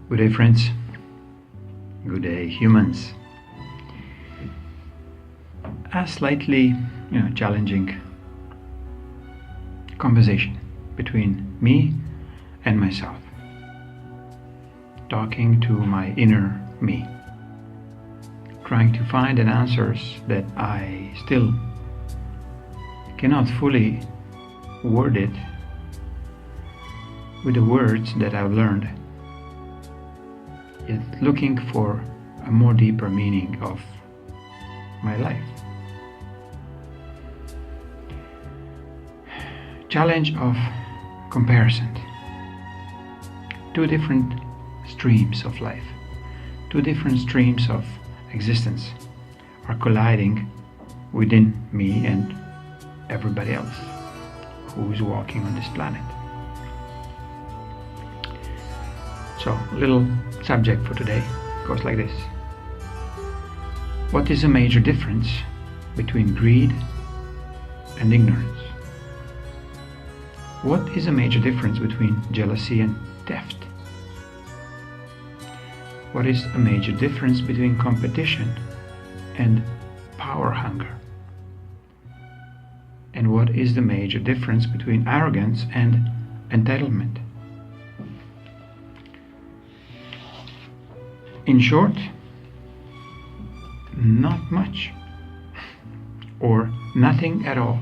Good day, friends. Good day, humans. A slightly, challenging conversation between me and myself. Talking to my inner me. Trying to find an answers that I still cannot fully word it with the words that I've learned. Yet looking for a more deeper meaning of my life. Challenge of comparison. Two different streams of life, two different streams of existence are colliding within me and everybody else who's walking on this planet. So, little subject for today goes like this. What is a major difference between greed and ignorance? What is a major difference between jealousy and theft? What is a major difference between competition and power hunger? And what is the major difference between arrogance and entitlement? In short, not much, or nothing at all.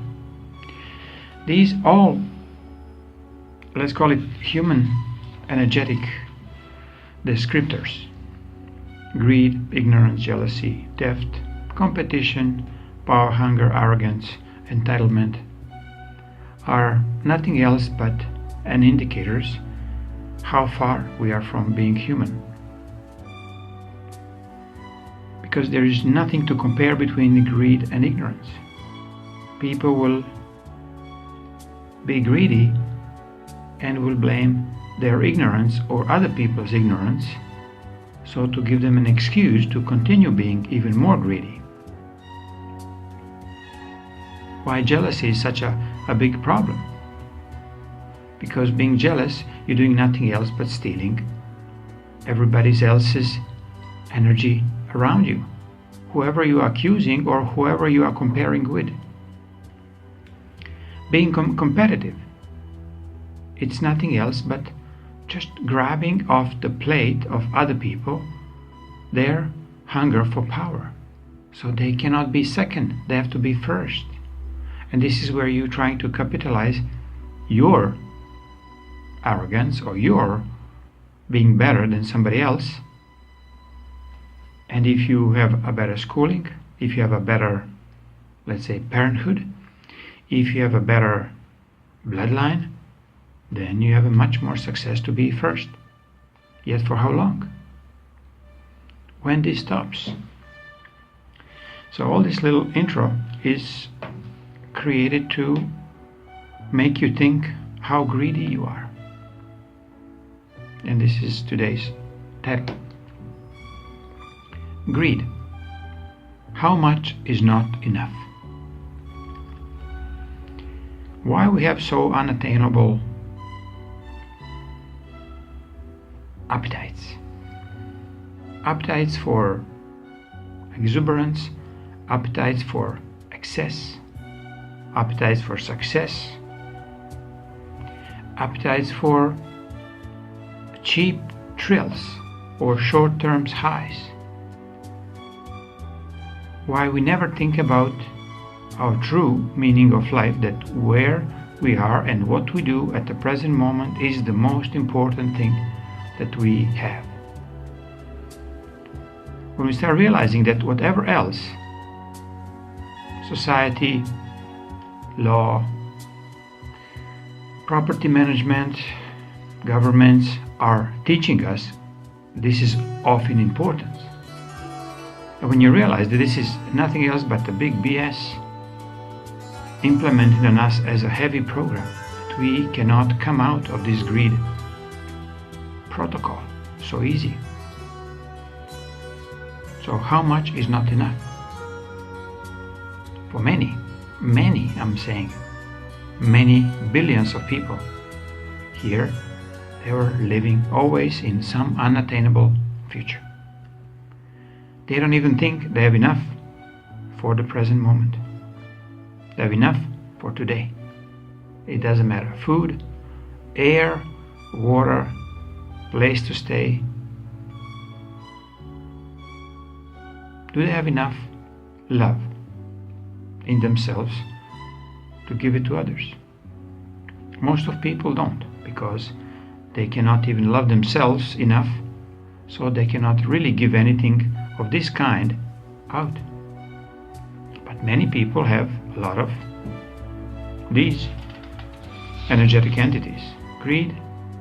These all, let's call it human energetic descriptors: greed, ignorance, jealousy, theft, competition, power hunger, arrogance, entitlement, are nothing else but an indicators how far we are from being human. Because there is nothing to compare between greed and ignorance. People will be greedy and will blame their ignorance or other people's ignorance, so to give them an excuse to continue being even more greedy. Why jealousy is such a big problem? Because being jealous, you're doing nothing else but stealing everybody else's energy around you, whoever you are accusing or whoever you are comparing with. Being competitive, it's nothing else but just grabbing off the plate of other people their hunger for power, so they cannot be second, they have to be first. And this is where you're trying to capitalize your arrogance or your being better than somebody else. And if you have a better schooling, if you have a better, let's say, parenthood, if you have a better bloodline, then you have a much more success to be first. Yet for how long? When this stops? So all this little intro is created to make you think how greedy you are. And this is today's title. Greed. How much is not enough? Why we have so unattainable appetites? Appetites for exuberance, appetites for excess, appetites for success, appetites for cheap thrills or short-term highs. Why we never think about our true meaning of life, that where we are and what we do at the present moment is the most important thing that we have. When we start realizing that whatever else, society, law, property management, governments are teaching us, this is of in importance. And when you realize that this is nothing else but a big BS implemented on us as a heavy program, that we cannot come out of this greed protocol so easy. So how much is not enough? For many, I'm saying, many billions of people here, They were living always in some unattainable future. They don't even think they have enough for the present moment. They have enough for today. It doesn't matter. Food, air, water, place to stay. Do they have enough love in themselves to give it to others? Most of people don't, because they cannot even love themselves enough, so they cannot really give anything of this kind out. But many people have a lot of these energetic entities: greed,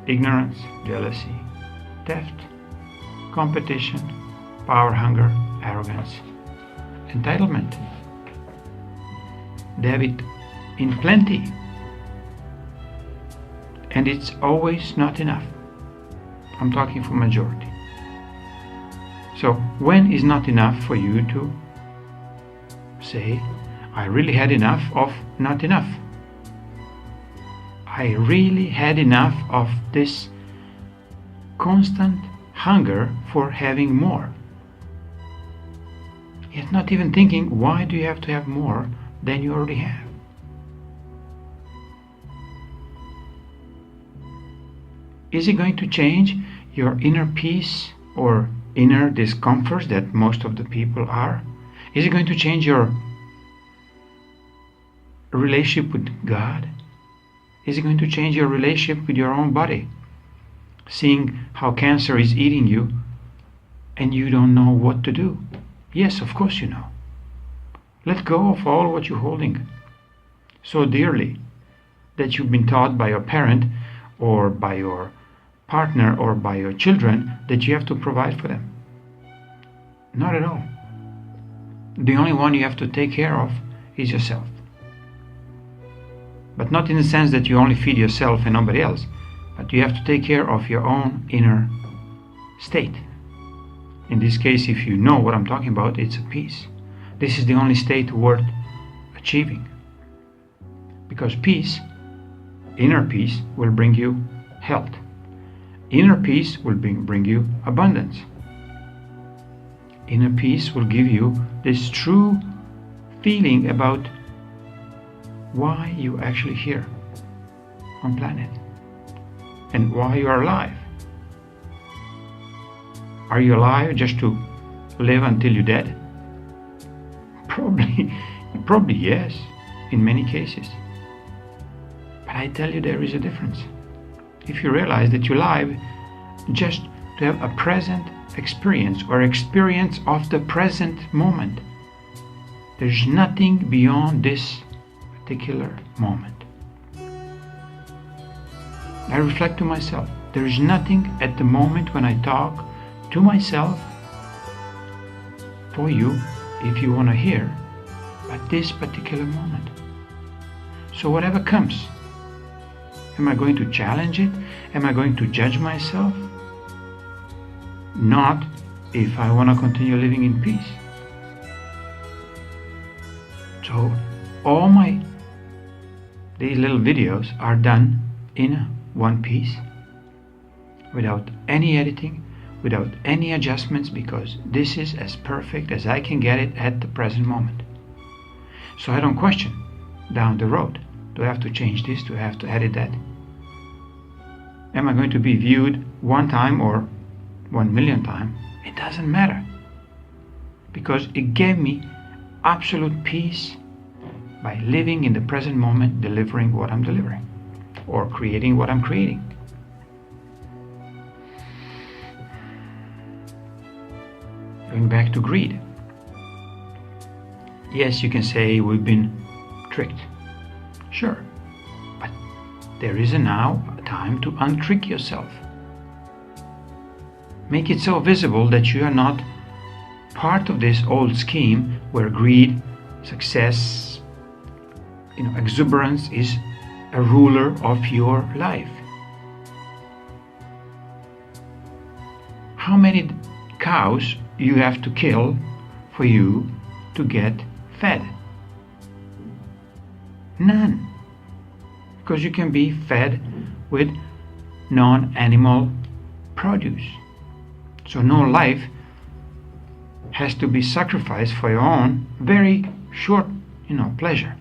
ignorance, jealousy, theft, competition, power hunger, arrogance, entitlement. They have it in plenty, and it's always not enough. I'm talking for majority. So when is not enough for you to say, I really had enough of not enough? I really had enough of this constant hunger for having more. Yet not even thinking, why do you have to have more than you already have? Is it going to change your inner peace or inner discomforts that most of the people are? Is it going to change your relationship with God? Is it going to change your relationship with your own body? Seeing how cancer is eating you and you don't know what to do. Yes, of course you know. Let go of all what you're holding so dearly that you've been taught by your parent or by your partner or by your children that you have to provide for them. Not at all. The only one you have to take care of is yourself. But not in the sense that you only feed yourself and nobody else, but you have to take care of your own inner state. In this case, if you know what I'm talking about, it's a peace. This is the only state worth achieving. Because peace, inner peace, will bring you health. Inner peace will bring you abundance. Inner peace will give you this true feeling about why you're actually here on planet and why you are alive. Are you alive just to live until you're dead? Probably yes, in many cases. But I tell you, there is a difference. If you realize that you're alive just to have a present experience or experience of the present moment, there's nothing beyond this particular moment. I reflect to myself. There is nothing at the moment when I talk to myself for you, if you want to hear, at this particular moment. So whatever comes, am I going to challenge it? Am I going to judge myself? Not if I want to continue living in peace. So all these little videos are done in one piece, without any editing, without any adjustments, because this is as perfect as I can get it at the present moment. So I don't question down the road, do I have to change this, do I have to edit that? Am I going to be viewed one time or 1 million times? It doesn't matter, because it gave me absolute peace by living in the present moment, delivering what I'm delivering, or creating what I'm creating. Going back to greed. Yes, you can say we've been tricked. Sure, but there is now a time to untrick yourself. Make it so visible that you are not part of this old scheme where greed, success, exuberance is a ruler of your life. How many cows you have to kill for you to get fed? None. Because you can be fed with non-animal produce. So no life has to be sacrificed for your own very short, pleasure.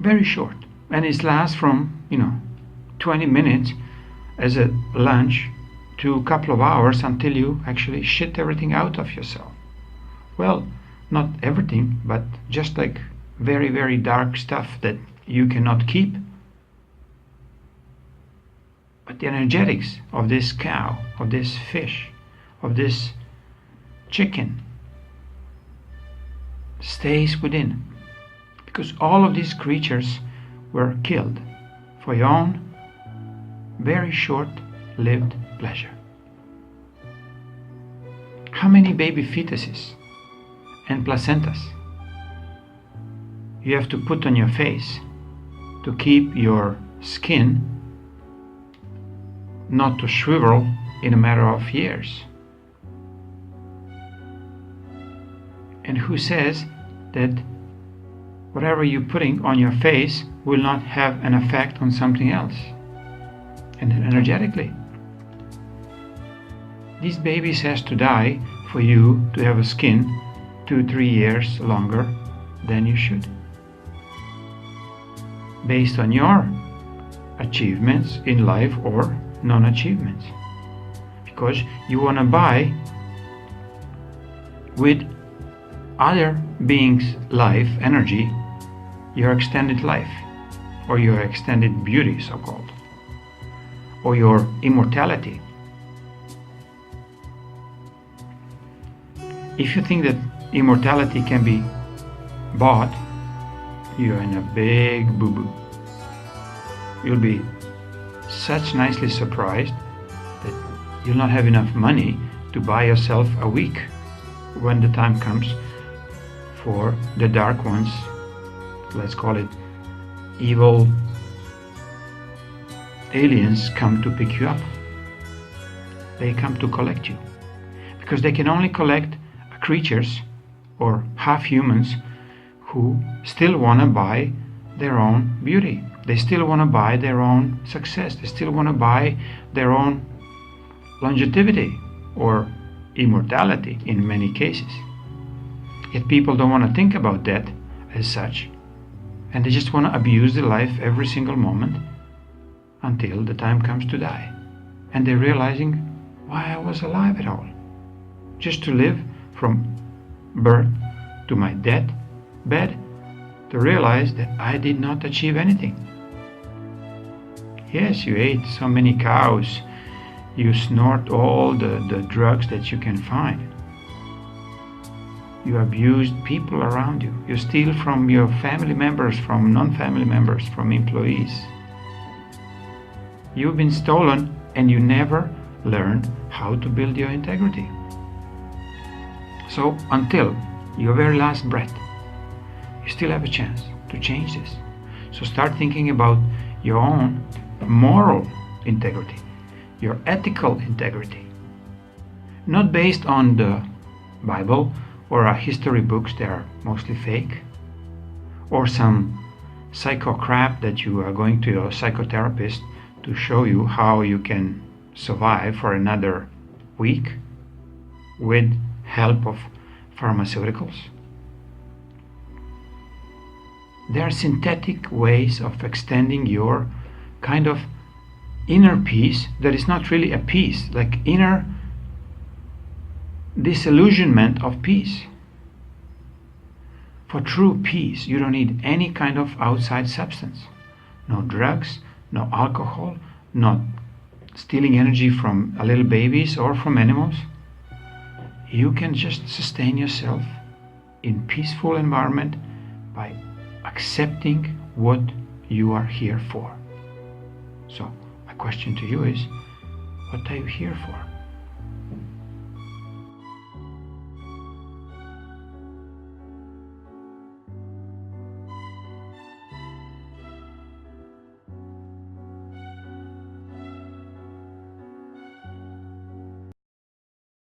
Very short. And it lasts from, 20 minutes as a lunch to a couple of hours until you actually shit everything out of yourself. Well, not everything, but just like very, very dark stuff that you cannot keep. But the energetics of this cow, of this fish, of this chicken stays within. Because all of these creatures were killed for your own very short-lived pleasure. How many baby fetuses and placentas you have to put on your face to keep your skin not to shrivel in a matter of years? And who says that whatever you're putting on your face will not have an effect on something else? And energetically, these babies has to die for you to have a skin 2-3 years longer than you should, based on your achievements in life or non-achievements, because you want to buy with other beings' life energy your extended life, or your extended beauty, so-called, or your immortality. If you think that immortality can be bought, you're in a big boo-boo. You'll be such nicely surprised that you'll not have enough money to buy yourself a week when the time comes for the dark ones, let's call it evil aliens, come to pick you up. They come to collect you, because they can only collect creatures or half humans who still want to buy their own beauty. They still want to buy their own success. They still want to buy their own longevity or immortality in many cases. Yet people don't want to think about that as such, and they just want to abuse the life every single moment until the time comes to die. And they're realizing why I was alive at all. Just to live from birth to my death bed, to realize that I did not achieve anything. Yes, you ate so many cows, you snort all the drugs that you can find. You abused people around you. You steal from your family members, from non-family members, from employees. You've been stolen and you never learned how to build your integrity. So until your very last breath, you still have a chance to change this. So start thinking about your own moral integrity, your ethical integrity, not based on the Bible or history books that are mostly fake, or some psycho crap that you are going to your psychotherapist to show you how you can survive for another week with help of pharmaceuticals. There are synthetic ways of extending your kind of inner peace that is not really a peace, like inner disillusionment of peace. For true peace, you don't need any kind of outside substance. No drugs, no alcohol, not stealing energy from little babies or from animals. You can just sustain yourself in peaceful environment by accepting what you are here for. So my question to you is, what are you here for?